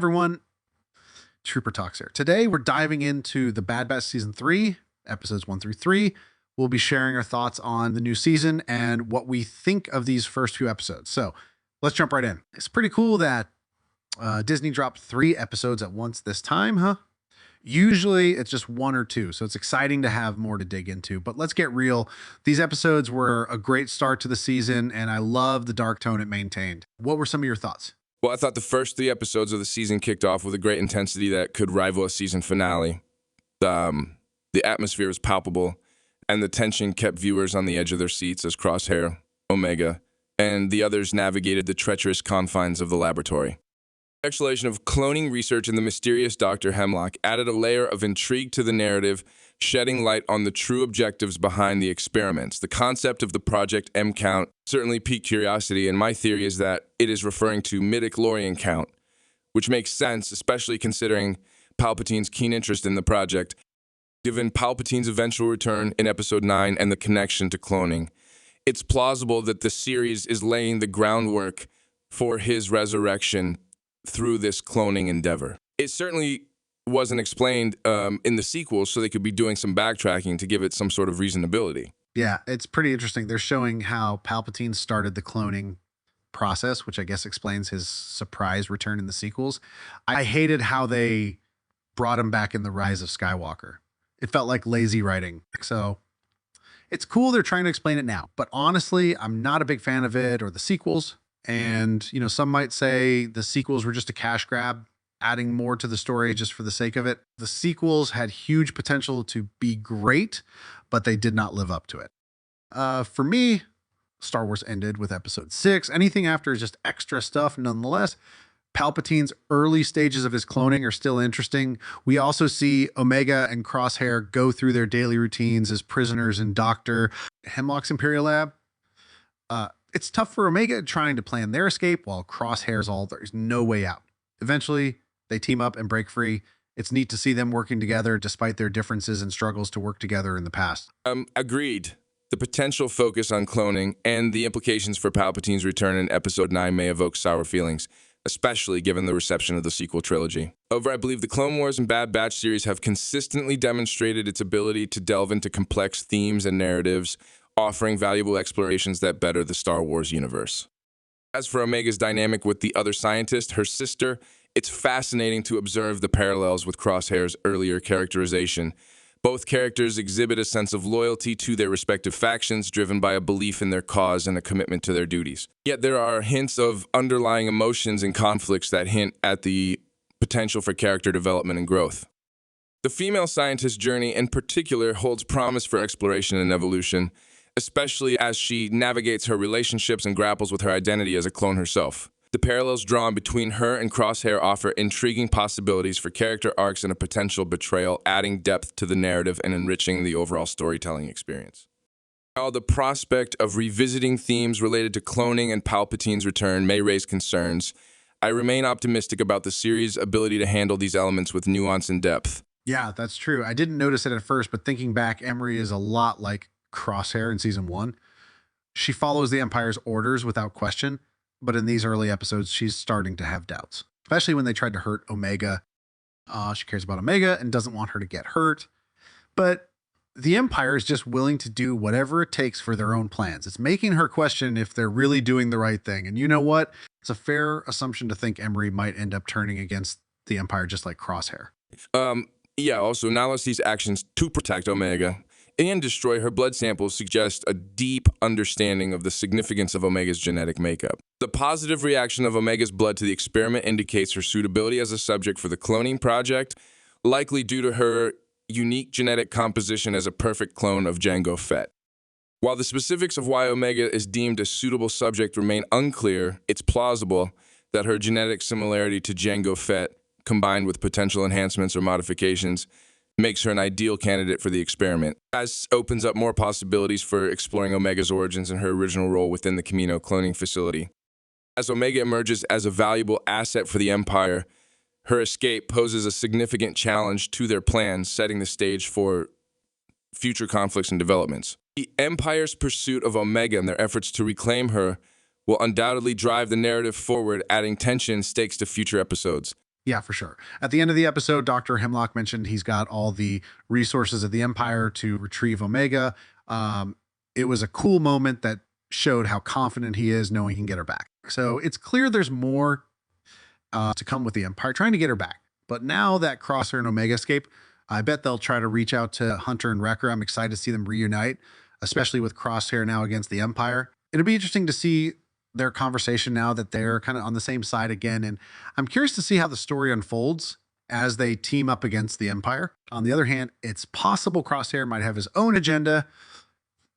everyone, Trooper Talks here. Today we're diving into the Bad Batch Season 3, episodes 1 through 3. We'll be sharing our thoughts on the new season and what we think of these first few episodes. So let's jump right in. It's pretty cool that Disney dropped 3 episodes at once this time, huh? Usually it's just 1 or 2, so it's exciting to have more to dig into. But let's get real. These episodes were a great start to the season, and I love the dark tone it maintained. What were some of your thoughts? Well, I thought the first 3 episodes of the season kicked off with a great intensity that could rival a season finale. The atmosphere was palpable, and the tension kept viewers on the edge of their seats as Crosshair, Omega, and the others navigated the treacherous confines of the laboratory. The exploration of cloning research and the mysterious Dr. Hemlock added a layer of intrigue to the narrative, shedding light on the true objectives behind the experiments. The concept of the Project M count certainly piqued curiosity, and my theory is that it is referring to midichlorian count, which makes sense, especially considering Palpatine's keen interest in the project. Given Palpatine's eventual return in Episode 9 and the connection to cloning, it's plausible that the series is laying the groundwork for his resurrection through this cloning endeavor. It certainly wasn't explained in the sequels, so they could be doing some backtracking to give it some sort of reasonability. Yeah, it's pretty interesting. They're showing how Palpatine started the cloning process, which I guess explains his surprise return in the sequels. I hated how they brought him back in The Rise of Skywalker. It felt like lazy writing. So it's cool they're trying to explain it now, but honestly, I'm not a big fan of it or the sequels. And, some might say the sequels were just a cash grab, adding more to the story just for the sake of it. The sequels had huge potential to be great, but they did not live up to it. For me, Star Wars ended with Episode 6. Anything after is just extra stuff. Nonetheless, Palpatine's early stages of his cloning are still interesting. We also see Omega and Crosshair go through their daily routines as prisoners in Dr. Hemlock's Imperial Lab. It's tough for Omega trying to plan their escape while Crosshair's there's no way out. Eventually, they team up and break free. It's neat to see them working together despite their differences and struggles to work together in the past. Agreed. The potential focus on cloning and the implications for Palpatine's return in Episode 9 may evoke sour feelings, especially given the reception of the sequel trilogy. However, I believe the Clone Wars and Bad Batch series have consistently demonstrated its ability to delve into complex themes and narratives, offering valuable explorations that better the Star Wars universe. As for Omega's dynamic with the other scientist, her sister, it's fascinating to observe the parallels with Crosshair's earlier characterization. Both characters exhibit a sense of loyalty to their respective factions, driven by a belief in their cause and a commitment to their duties. Yet there are hints of underlying emotions and conflicts that hint at the potential for character development and growth. The female scientist's journey in particular holds promise for exploration and evolution, especially as she navigates her relationships and grapples with her identity as a clone herself. The parallels drawn between her and Crosshair offer intriguing possibilities for character arcs and a potential betrayal, adding depth to the narrative and enriching the overall storytelling experience. While the prospect of revisiting themes related to cloning and Palpatine's return may raise concerns, I remain optimistic about the series' ability to handle these elements with nuance and depth. Yeah, that's true. I didn't notice it at first, but thinking back, Emery is a lot like Crosshair in Season 1. She follows the Empire's orders without question, but in these early episodes, she's starting to have doubts, especially when they tried to hurt Omega. She cares about Omega and doesn't want her to get hurt, but the Empire is just willing to do whatever it takes for their own plans. It's making her question if they're really doing the right thing. And you know what? It's a fair assumption to think Emery might end up turning against the Empire just like Crosshair. Also, Nala sees actions to protect Omega and destroy her blood samples suggest a deep understanding of the significance of Omega's genetic makeup. The positive reaction of Omega's blood to the experiment indicates her suitability as a subject for the cloning project, likely due to her unique genetic composition as a perfect clone of Jango Fett. While the specifics of why Omega is deemed a suitable subject remain unclear, it's plausible that her genetic similarity to Jango Fett, combined with potential enhancements or modifications, makes her an ideal candidate for the experiment. This opens up more possibilities for exploring Omega's origins and her original role within the Camino cloning facility. As Omega emerges as a valuable asset for the Empire, her escape poses a significant challenge to their plans, setting the stage for future conflicts and developments. The Empire's pursuit of Omega and their efforts to reclaim her will undoubtedly drive the narrative forward, adding tension and stakes to future episodes. Yeah, for sure. At the end of the episode, Dr. Hemlock mentioned he's got all the resources of the Empire to retrieve Omega. It was a cool moment that showed how confident he is, knowing he can get her back. So it's clear there's more to come with the Empire, trying to get her back. But now that Crosshair and Omega escape, I bet they'll try to reach out to Hunter and Wrecker. I'm excited to see them reunite, especially with Crosshair now against the Empire. It'll be interesting to see their conversation now that they're kind of on the same side again. And I'm curious to see how the story unfolds as they team up against the Empire. On the other hand, it's possible Crosshair might have his own agenda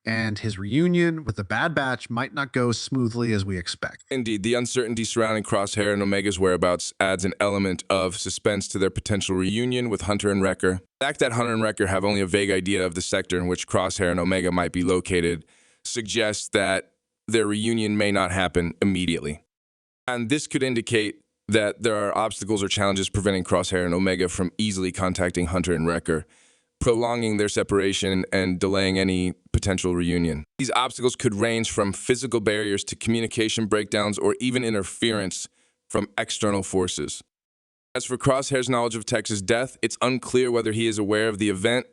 and his reunion with the Bad Batch might not go smoothly as we expect. Indeed, the uncertainty surrounding Crosshair and Omega's whereabouts adds an element of suspense to their potential reunion with Hunter and Wrecker. The fact that Hunter and Wrecker have only a vague idea of the sector in which Crosshair and Omega might be located suggests that their reunion may not happen immediately. And this could indicate that there are obstacles or challenges preventing Crosshair and Omega from easily contacting Hunter and Wrecker, prolonging their separation and delaying any potential reunion. These obstacles could range from physical barriers to communication breakdowns or even interference from external forces. As for Crosshair's knowledge of Tex's death, it's unclear whether he is aware of the event,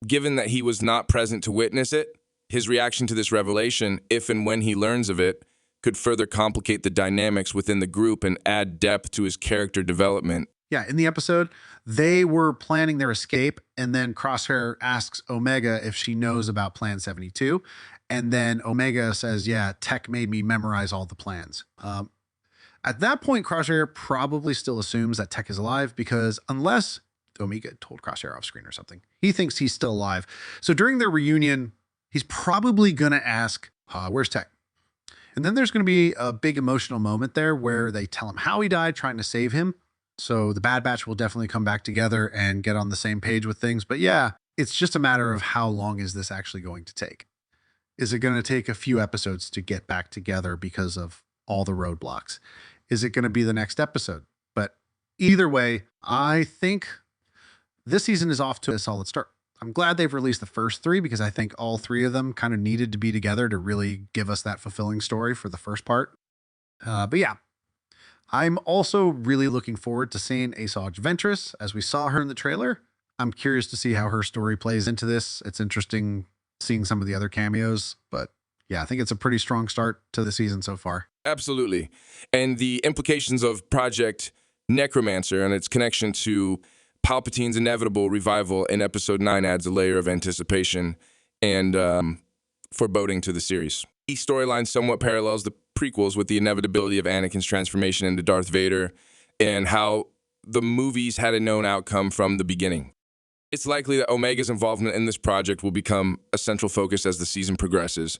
given that he was not present to witness it. His reaction to this revelation, if and when he learns of it, could further complicate the dynamics within the group and add depth to his character development. Yeah, in the episode, they were planning their escape, and then Crosshair asks Omega if she knows about Plan 72. And then Omega says, yeah, Tech made me memorize all the plans. At that point, Crosshair probably still assumes that Tech is alive because unless Omega told Crosshair off screen or something, he thinks he's still alive. So during their reunion, he's probably going to ask, where's Tech? And then there's going to be a big emotional moment there where they tell him how he died, trying to save him. So the Bad Batch will definitely come back together and get on the same page with things. But yeah, it's just a matter of how long is this actually going to take? Is it going to take a few episodes to get back together because of all the roadblocks? Is it going to be the next episode? But either way, I think this season is off to a solid start. I'm glad they've released the first three because I think all three of them kind of needed to be together to really give us that fulfilling story for the first part. But yeah, I'm also really looking forward to seeing Asajj Ventress as we saw her in the trailer. I'm curious to see how her story plays into this. It's interesting seeing some of the other cameos, but yeah, I think it's a pretty strong start to the season so far. Absolutely. And the implications of Project Necromancer and its connection to Palpatine's inevitable revival in Episode 9 adds a layer of anticipation and foreboding to the series. The storyline somewhat parallels the prequels with the inevitability of Anakin's transformation into Darth Vader and how the movies had a known outcome from the beginning. It's likely that Omega's involvement in this project will become a central focus as the season progresses,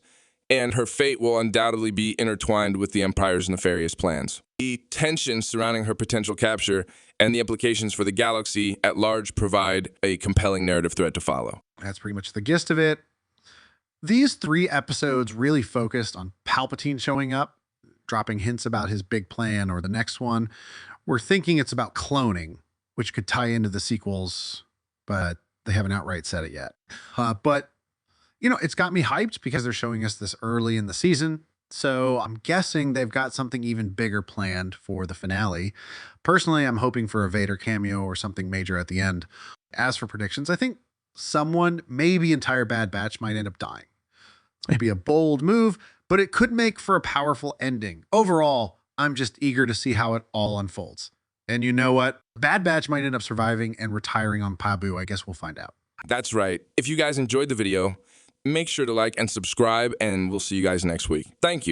and her fate will undoubtedly be intertwined with the Empire's nefarious plans. The tension surrounding her potential capture and the implications for the galaxy at large provide a compelling narrative thread to follow. That's pretty much the gist of it. These 3 episodes really focused on Palpatine showing up, dropping hints about his big plan, or the next one, we're thinking it's about cloning, which could tie into the sequels, but they haven't outright said it yet. But, you know, it's got me hyped because they're showing us this early in the season. So I'm guessing they've got something even bigger planned for the finale. Personally, I'm hoping for a Vader cameo or something major at the end. As for predictions, I think someone, maybe entire Bad Batch, might end up dying. It's maybe a bold move, but it could make for a powerful ending. Overall, I'm just eager to see how it all unfolds. And you know what? Bad Batch might end up surviving and retiring on Pabu. I guess we'll find out. That's right. If you guys enjoyed the video, make sure to like and subscribe, and we'll see you guys next week. Thank you.